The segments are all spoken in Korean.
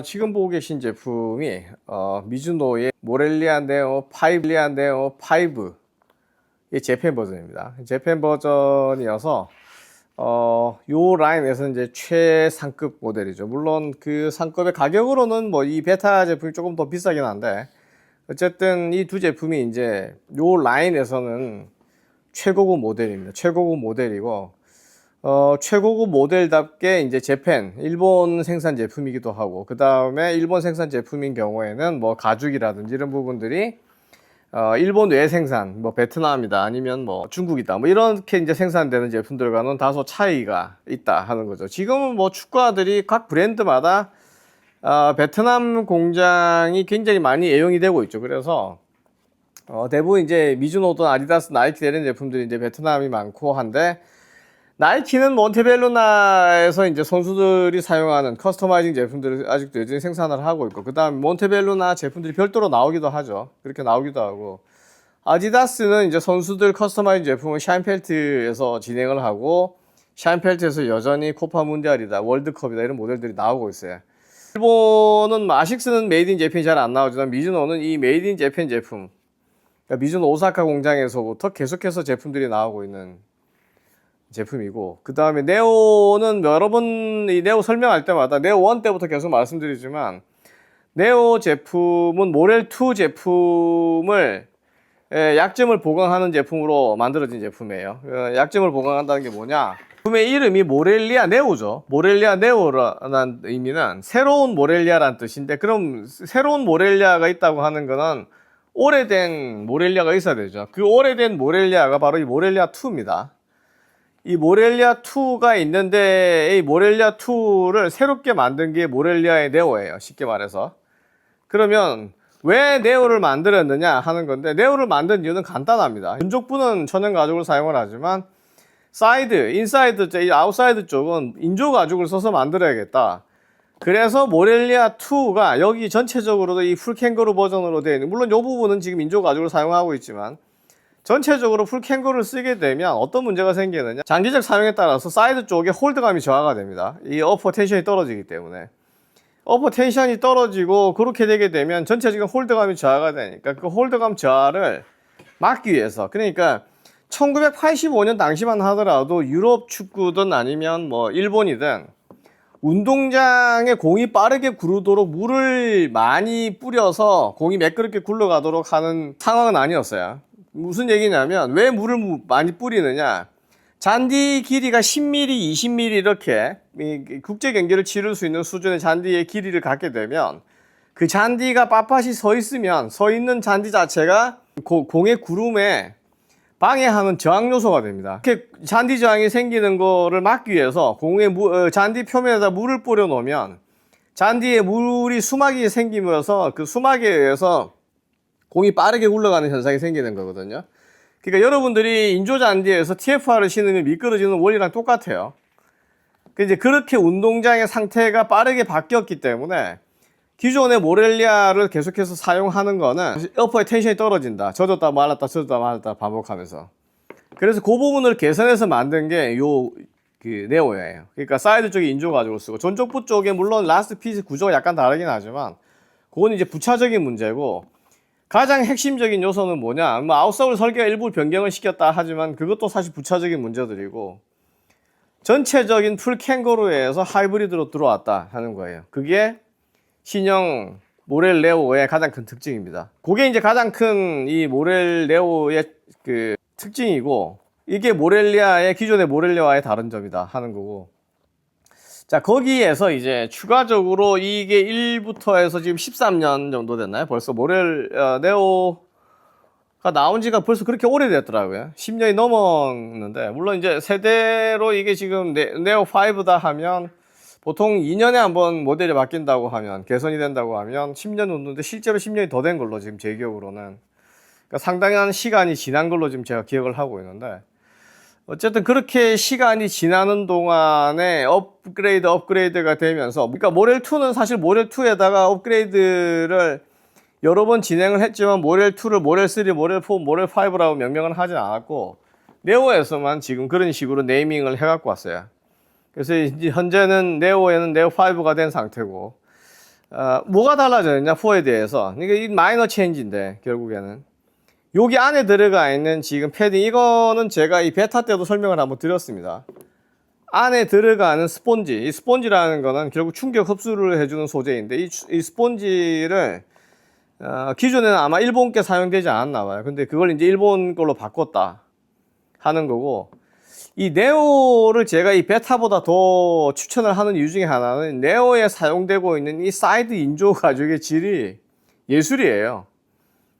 지금 보고 계신 제품이 미즈노의 모렐리아 네오 5의 재팬 버전입니다. 재팬 버전이어서 요 라인에서 이제 최상급 모델이죠. 물론 그 상급의 가격으로는 뭐 이 베타 제품이 조금 더 비싸긴 한데, 어쨌든 이 두 제품이 이제 요 라인에서는 최고급 모델입니다. 최고급 모델이고, 최고급 모델답게 이제 재팬, 일본 생산 제품이기도 하고, 그 다음에 일본 생산 제품인 경우에는 뭐 가죽이라든지 이런 부분들이 일본 외 생산, 뭐 베트남이다, 아니면 뭐 중국이다, 뭐 이렇게 이제 생산되는 제품들과는 다소 차이가 있다 하는 거죠. 지금은 뭐 축구화들이 각 브랜드마다 베트남 공장이 굉장히 많이 애용이 되고 있죠. 그래서 대부분 이제 미즈노든 아디다스, 나이키 이런 제품들이 이제 베트남이 많고 한데, 나이키는 몬테벨루나에서 이제 선수들이 사용하는 커스터마이징 제품들을 아직도 여전히 생산을 하고 있고, 그 다음 몬테벨루나 제품들이 별도로 나오기도 하죠. 그렇게 나오기도 하고, 아디다스는 이제 선수들 커스터마이징 제품을 샤인펠트에서 진행을 하고, 샤인펠트에서 여전히 코파 문디알이다, 월드컵이다 이런 모델들이 나오고 있어요. 일본은 아식스는 메이드 인 재팬이 잘 안 나오지만, 미즈노는 이 메이드 인 재팬 제품, 그러니까 미즈노 오사카 공장에서부터 계속해서 제품들이 나오고 있는 제품이고, 그 다음에 네오는 여러 번 이 네오 설명할 때마다 네오 1 때부터 계속 말씀드리지만, 네오 제품은 모렐2 제품을 약점을 보강하는 제품으로 만들어진 제품이에요. 약점을 보강한다는 게 뭐냐, 제품의 이름이 모렐리아 네오죠. 모렐리아 네오라는 의미는 새로운 모렐리아라는 뜻인데, 그럼 새로운 모렐리아가 있다고 하는 거는 오래된 모렐리아가 있어야 되죠. 그 오래된 모렐리아가 바로 이 모렐리아 2입니다. 이 모렐리아 2가 있는데, 이 모렐리아 2를 새롭게 만든 게 모렐리아의 네오예요. 쉽게 말해서. 그러면 왜 네오를 만들었느냐 하는 건데, 네오를 만든 이유는 간단합니다. 전족부는 천연 가죽을 사용을 하지만 사이드, 인사이드, 아웃사이드 쪽은 인조 가죽을 써서 만들어야겠다. 그래서 모렐리아 2가 여기 전체적으로도 이 풀캥거루 버전으로 되어 있는, 물론 이 부분은 지금 인조 가죽을 사용하고 있지만 전체적으로 풀캥거루를 쓰게 되면 어떤 문제가 생기느냐, 장기적 사용에 따라서 사이드 쪽에 홀드감이 저하가 됩니다. 이 어퍼 텐션이 떨어지기 때문에. 어퍼 텐션이 떨어지고 그렇게 되게 되면 전체적인 홀드감이 저하가 되니까, 그 홀드감 저하를 막기 위해서, 그러니까 1985년 당시만 하더라도 유럽 축구든 아니면 뭐 일본이든 운동장에 공이 빠르게 구르도록 물을 많이 뿌려서 공이 매끄럽게 굴러가도록 하는 상황은 아니었어요. 무슨 얘기냐면, 왜 물을 많이 뿌리느냐, 잔디 길이가 10mm, 20mm 이렇게 국제 경기를 치를 수 있는 수준의 잔디의 길이를 갖게 되면, 그 잔디가 빳빳이 서 있는 잔디 자체가 공의 구름에 방해하는 저항 요소가 됩니다. 이렇게 잔디 저항이 생기는 거를 막기 위해서 잔디 표면에다 물을 뿌려 놓으면 잔디에 물이 수막이 생기면서 그 수막에 의해서 공이 빠르게 굴러가는 현상이 생기는 거거든요. 그러니까 여러분들이 인조 잔디에서 TFR을 신으면 미끄러지는 원리랑 똑같아요. 이제 그렇게 운동장의 상태가 빠르게 바뀌었기 때문에 기존의 모렐리아를 계속해서 사용하는 거는 어퍼의 텐션이 떨어진다, 젖었다 말았다 반복하면서. 그래서 그 부분을 개선해서 만든 게 그 네오예요. 그러니까 사이드 쪽에 인조 가죽을 쓰고, 전족부 쪽에 물론 라스트 피스 구조가 약간 다르긴 하지만 그건 이제 부차적인 문제고, 가장 핵심적인 요소는 뭐냐, 뭐 아웃솔 설계가 일부 변경을 시켰다 하지만 그것도 사실 부차적인 문제들이고, 전체적인 풀캥거루에서 하이브리드로 들어왔다 하는 거예요. 그게 신형 모렐 네오의 가장 큰 특징입니다. 그게 이제 가장 큰 이 모렐 네오의 그 특징이고, 이게 기존의 모렐리아와의 다른 점이다 하는 거고. 자, 거기에서 이제 추가적으로 이게 1부터 해서 지금 13년 정도 됐나요? 벌써 네오가 나온 지가 벌써 그렇게 오래됐더라고요. 10년이 넘었는데, 물론 이제 세대로 이게 지금 네오 5다 하면 보통 2년에 한번 모델이 바뀐다고 하면, 개선이 된다고 하면 10년 넘는데, 실제로 10년이 더 된 걸로 지금 제 기억으로는, 그러니까 상당한 시간이 지난 걸로 지금 제가 기억을 하고 있는데, 어쨌든 그렇게 시간이 지나는 동안에 업그레이드가 되면서, 그러니까 모렐2는 사실 모렐2에다가 업그레이드를 여러 번 진행을 했지만, 모렐2를 모렐3, 모렐4, 모렐5라고 명명을 하진 않았고, 네오에서만 지금 그런 식으로 네이밍을 해갖고 왔어요. 그래서 이제 현재는 네오에는 네오5가 된 상태고, 뭐가 달라졌냐 4에 대해서. 이게 마이너 체인지인데 결국에는 여기 안에 들어가 있는 지금 패딩, 이거는 제가 이 베타 때도 설명을 한번 드렸습니다. 안에 들어가는 스폰지, 이 스폰지라는 거는 결국 충격 흡수를 해주는 소재인데 이 스폰지를 기존에는 아마 일본께 사용되지 않았나 봐요. 근데 그걸 이제 일본 걸로 바꿨다 하는 거고, 이 네오를 제가 이 베타보다 더 추천을 하는 이유 중에 하나는 네오에 사용되고 있는 이 사이드 인조 가죽의 질이 예술이에요.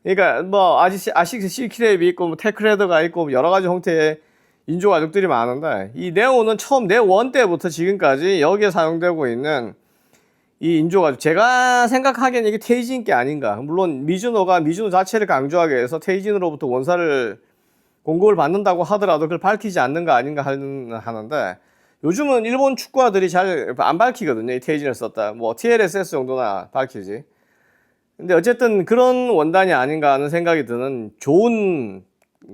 그러니까 뭐 아식스 실키랩이 있고 뭐 테크레더가 있고 뭐 여러 가지 형태의 인조 가죽들이 많은데, 이 네오는 처음 네오1 때부터 지금까지 여기에 사용되고 있는 이 인조 가죽, 제가 생각하기에는 이게 테이진 게 아닌가. 물론 미즈노가 미즈노 자체를 강조하기 위해서 테이진으로부터 원사를 공급을 받는다고 하더라도 그걸 밝히지 않는 거 아닌가 하는데, 요즘은 일본 축구화들이 잘 안 밝히거든요. 이 테이진을 썼다. 뭐 TLSS 정도나 밝히지. 근데 어쨌든 그런 원단이 아닌가 하는 생각이 드는 좋은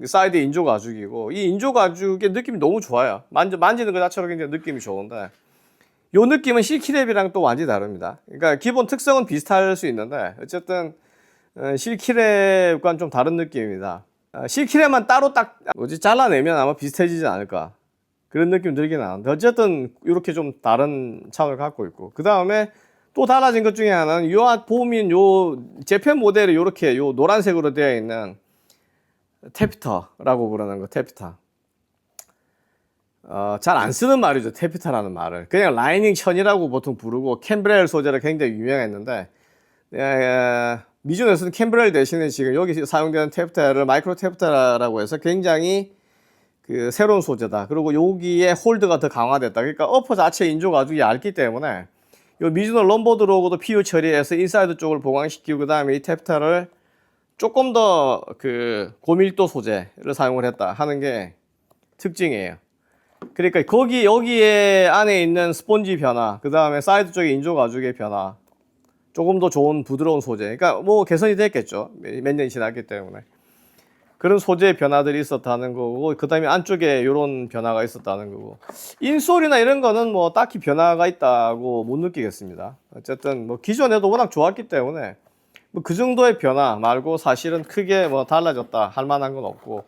사이드 인조 가죽이고, 이 인조 가죽의 느낌이 너무 좋아요. 만지는 것 자체로 굉장히 느낌이 좋은데, 요 느낌은 실키랩이랑 또 완전히 다릅니다. 그러니까 기본 특성은 비슷할 수 있는데 어쨌든 실키랩과는 좀 다른 느낌입니다. 실키랩만 따로 딱 잘라내면 아마 비슷해지지 않을까 그런 느낌 들긴 하는데, 어쨌든 이렇게 좀 다른 차원을 갖고 있고, 그 다음에 또 달라진 것 중에 하나는 요 앞 보면 요 재팬 모델이 요렇게 요 노란색으로 되어 있는 테피터라고 부르는 거, 테피터. 잘 안 쓰는 말이죠, 테피터라는 말을. 그냥 라이닝 천이라고 보통 부르고, 캠브렐 소재로 굉장히 유명했는데, 미주에서는 캠브렐 대신에 지금 여기 사용되는 테피터를 마이크로 테피터라고 해서 굉장히 그 새로운 소재다. 그리고 여기에 홀드가 더 강화됐다. 그러니까 어퍼 자체 인조 가죽이 얇기 때문에 요 미즈노 럼버드로고도 PU 처리해서 인사이드 쪽을 보강시키고, 그 다음에 이 테피터를 조금 더 그 고밀도 소재를 사용을 했다 하는 게 특징이에요. 그러니까 여기에 안에 있는 스폰지 변화, 그 다음에 사이드 쪽에 인조 가죽의 변화, 조금 더 좋은 부드러운 소재. 그러니까 뭐 개선이 됐겠죠. 몇 년이 지났기 때문에. 그런 소재의 변화들이 있었다는 거고, 그 다음에 안쪽에 이런 변화가 있었다는 거고, 인솔이나 이런 거는 뭐 딱히 변화가 있다고 못 느끼겠습니다. 어쨌든 뭐 기존에도 워낙 좋았기 때문에 뭐 그 정도의 변화 말고 사실은 크게 뭐 달라졌다 할 만한 건 없고,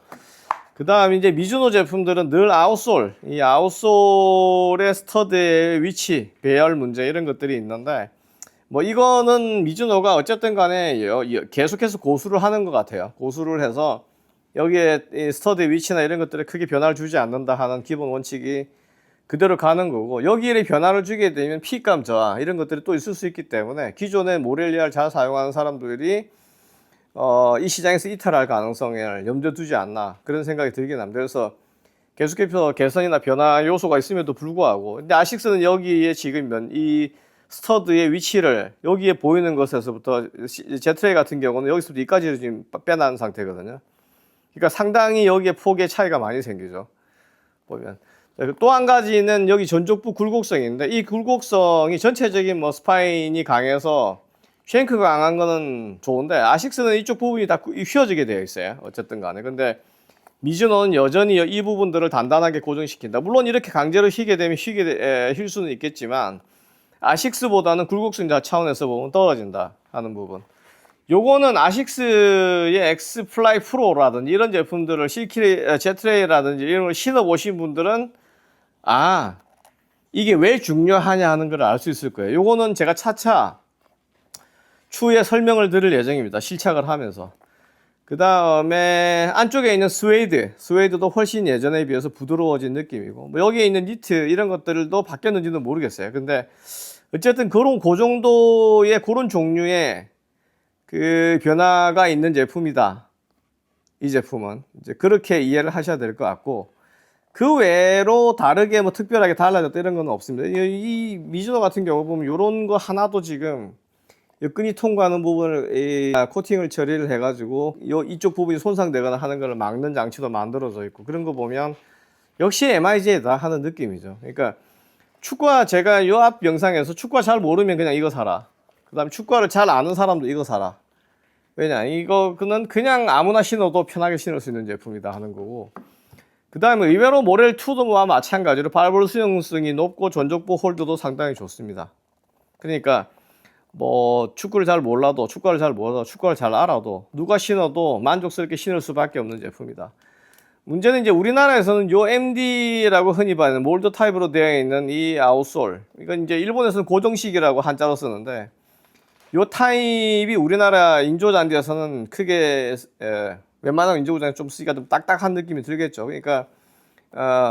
그 다음 이제 미즈노 제품들은 늘 아웃솔, 이 아웃솔의 스터드의 위치, 배열 문제 이런 것들이 있는데, 뭐 이거는 미즈노가 어쨌든 간에 계속해서 고수를 하는 것 같아요. 고수를 해서 여기에 이 스터드의 위치나 이런 것들에 크게 변화를 주지 않는다 하는 기본 원칙이 그대로 가는 거고, 여기에 변화를 주게 되면 피감 저하 이런 것들이 또 있을 수 있기 때문에 기존의 모렐리아를 잘 사용하는 사람들이 이 시장에서 이탈할 가능성을 염두에 두지 않나 그런 생각이 들긴 합니다. 그래서 계속해서 개선이나 변화 요소가 있음에도 불구하고, 근데 아식스는 여기에 지금 이 스터드의 위치를 여기에 보이는 것에서부터 제트레이 같은 경우는 여기서부터 여기까지 지금 빼놓은 상태거든요. 그러니까 상당히 여기에 폭의 차이가 많이 생기죠. 보면 또 한 가지는 여기 전족부 굴곡성인데, 이 굴곡성이 전체적인 뭐 스파인이 강해서 쉔크가 강한 거는 좋은데, 아식스는 이쪽 부분이 다 휘어지게 되어 있어요. 어쨌든 간에. 근데 미즈노는 여전히 이 부분들을 단단하게 고정시킨다. 물론 이렇게 강제로 휘게 되면 휠 수는 있겠지만 아식스보다는 굴곡성 차원에서 보면 떨어진다 하는 부분. 요거는 아식스의 엑스플라이 프로라든지 이런 제품들을 제트레이라든지 이런 걸 신어보신 분들은 이게 왜 중요하냐 하는 걸 알 수 있을 거예요. 요거는 제가 차차 추후에 설명을 드릴 예정입니다. 실착을 하면서. 그 다음에 안쪽에 있는 스웨이드도 훨씬 예전에 비해서 부드러워진 느낌이고, 뭐 여기에 있는 니트 이런 것들도 바뀌었는지는 모르겠어요. 근데 어쨌든 그 정도의 그런 종류의 그 변화가 있는 제품이다. 이 제품은 이제 그렇게 이해를 하셔야 될 것 같고, 그 외로 다르게 뭐 특별하게 달라졌다 이런 건 없습니다. 이 미즈노 같은 경우 보면 이런 거 하나도 지금 끈이 통과하는 부분을 코팅을 처리를 해가지고 이쪽 부분이 손상되거나 하는 걸 막는 장치도 만들어져 있고, 그런 거 보면 역시 MIJ다 하는 느낌이죠. 그러니까 축구화, 제가 요 앞 영상에서 축구화 잘 모르면 그냥 이거 사라, 그 다음에 축구화를 잘 아는 사람도 이거 사라. 왜냐, 이거는 그냥 아무나 신어도 편하게 신을 수 있는 제품이다 하는 거고, 그 다음에 의외로 모렐2도 마찬가지로 발볼 수용성이 높고 전족부 홀드도 상당히 좋습니다. 그러니까 뭐 축구를 잘 몰라도 축구를 잘 알아도 누가 신어도 만족스럽게 신을 수밖에 없는 제품이다. 문제는 이제 우리나라에서는 요 MD라고 흔히 봐는 몰드 타입으로 되어 있는 이 아웃솔, 이건 이제 일본에서는 고정식이라고 한자로 쓰는데, 요 타입이 우리나라 인조잔디에서는 크게 웬만한 인조잔디 좀 쓰기가 좀 딱딱한 느낌이 들겠죠. 그러니까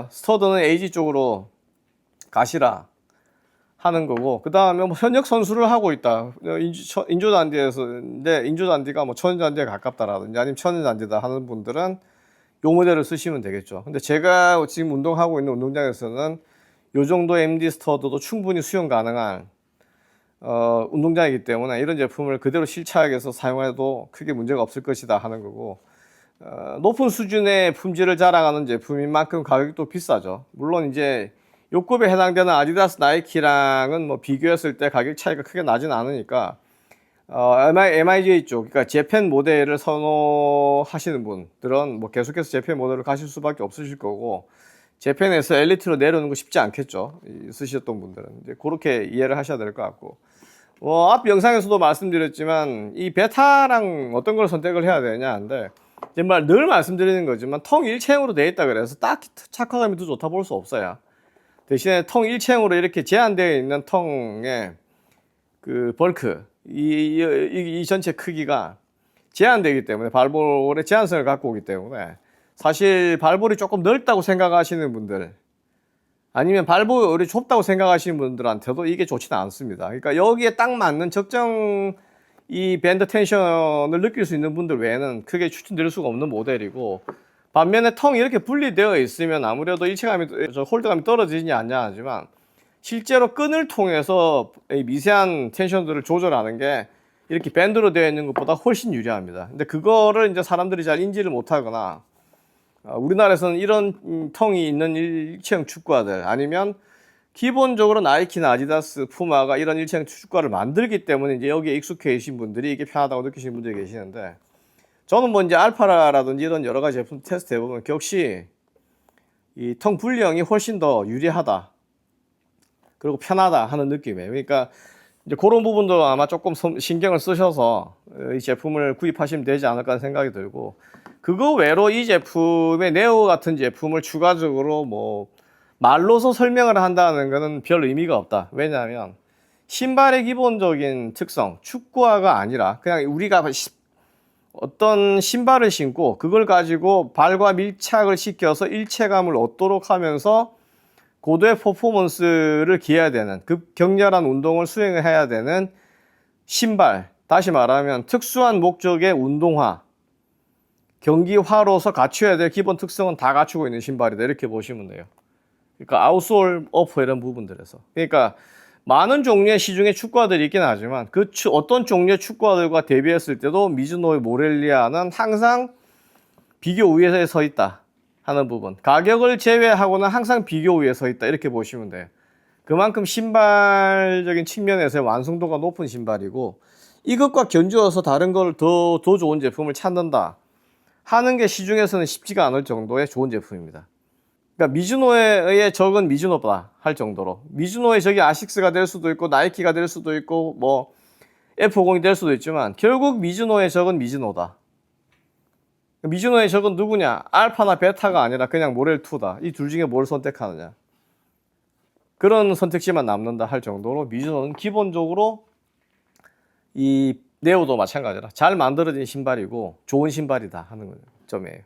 스터드는 AG 쪽으로 가시라 하는 거고, 그 다음에 뭐 현역 선수를 하고 있다, 인조잔디에서인데 인조잔디가 뭐 천연잔디에 가깝다라든지 아니면 천연잔디다 하는 분들은 요 모델을 쓰시면 되겠죠. 근데 제가 지금 운동하고 있는 운동장에서는 요 정도 MD 스터드도 충분히 수용 가능한 운동장이기 때문에 이런 제품을 그대로 실차하게해서 사용해도 크게 문제가 없을 것이다 하는 거고, 높은 수준의 품질을 자랑하는 제품인 만큼 가격도 비싸죠. 물론 이제 요급에 해당되는 아디다스, 나이키랑은 뭐 비교했을 때 가격 차이가 크게 나진 않으니까 MIJ 쪽, 그러니까 재팬 모델을 선호하시는 분들은 뭐 계속해서 재팬 모델을 가실 수밖에 없으실 거고, 재팬에서 엘리트로 내려오는 거 쉽지 않겠죠. 쓰셨던 분들은 이제 그렇게 이해를 하셔야 될 것 같고, 앞 영상에서도 말씀드렸지만 이 베타랑 어떤 걸 선택을 해야 되냐 하는데, 정말 늘 말씀드리는 거지만 통 일체형으로 되어 있다 그래서 딱히 착화감이 더 좋다 볼 수 없어요. 대신에 통 일체형으로 이렇게 제한되어 있는 통의 그 벌크, 이 전체 크기가 제한되기 때문에, 발볼의 제한성을 갖고 오기 때문에 사실 발볼이 조금 넓다고 생각하시는 분들, 아니면 발볼이 좁다고 생각하시는 분들한테도 이게 좋지는 않습니다. 그러니까 여기에 딱 맞는 적정 이 밴드 텐션을 느낄 수 있는 분들 외에는 크게 추천드릴 수가 없는 모델이고, 반면에 텅이 이렇게 분리되어 있으면 아무래도 일체감이, 홀드감이 떨어지지 않냐 하지만, 실제로 끈을 통해서 미세한 텐션들을 조절하는 게 이렇게 밴드로 되어 있는 것보다 훨씬 유리합니다. 근데 그거를 이제 사람들이 잘 인지를 못하거나, 우리나라에서는 이런 텅이 있는 일체형 축구화들, 아니면 기본적으로 나이키나 아디다스, 푸마가 이런 일체형 축구화를 만들기 때문에 이제 여기에 익숙해 계신 분들이 이게 편하다고 느끼시는 분들이 계시는데, 저는 뭐 이제 알파라든지 이런 여러 가지 제품 테스트 해보면 역시 이 텅 분리형이 훨씬 더 유리하다, 그리고 편하다 하는 느낌이에요. 그러니까 이제 그런 부분도 아마 조금 신경을 쓰셔서 이 제품을 구입하시면 되지 않을까 하는 생각이 들고, 그거 외로 이 제품의 네오 같은 제품을 추가적으로 뭐 말로서 설명을 한다는 것은 별 의미가 없다. 왜냐하면 신발의 기본적인 특성, 축구화가 아니라 그냥 우리가 어떤 신발을 신고 그걸 가지고 발과 밀착을 시켜서 일체감을 얻도록 하면서 고도의 퍼포먼스를 기해야 되는, 격렬한 운동을 수행해야 되는 신발, 다시 말하면 특수한 목적의 운동화, 경기화로서 갖춰야 될 기본 특성은 다 갖추고 있는 신발이다, 이렇게 보시면 돼요. 그러니까 아웃솔, 어퍼 이런 부분들에서, 그러니까 많은 종류의 시중에 축구화들이 있긴 하지만 그 어떤 종류의 축구화들과 대비했을 때도 미즈노의 모렐리아는 항상 비교 우위에 서 있다 하는 부분, 가격을 제외하고는 항상 비교 우위에 서 있다, 이렇게 보시면 돼요. 그만큼 신발적인 측면에서의 완성도가 높은 신발이고, 이것과 견주어서 다른 걸 더 좋은 제품을 찾는다 하는 게 시중에서는 쉽지가 않을 정도의 좋은 제품입니다. 그러니까 미즈노의 적은 미즈노다 할 정도로, 미즈노의 적이 아식스가 될 수도 있고 나이키가 될 수도 있고 뭐 F50이 될 수도 있지만, 결국 미즈노의 적은 미즈노다. 미즈노의 적은 누구냐? 알파나 베타가 아니라 그냥 모렐2다. 이 둘 중에 뭘 선택하느냐, 그런 선택지만 남는다 할 정도로 미즈노는 기본적으로 이 네오도 마찬가지라 잘 만들어진 신발이고 좋은 신발이다 하는 점이에요.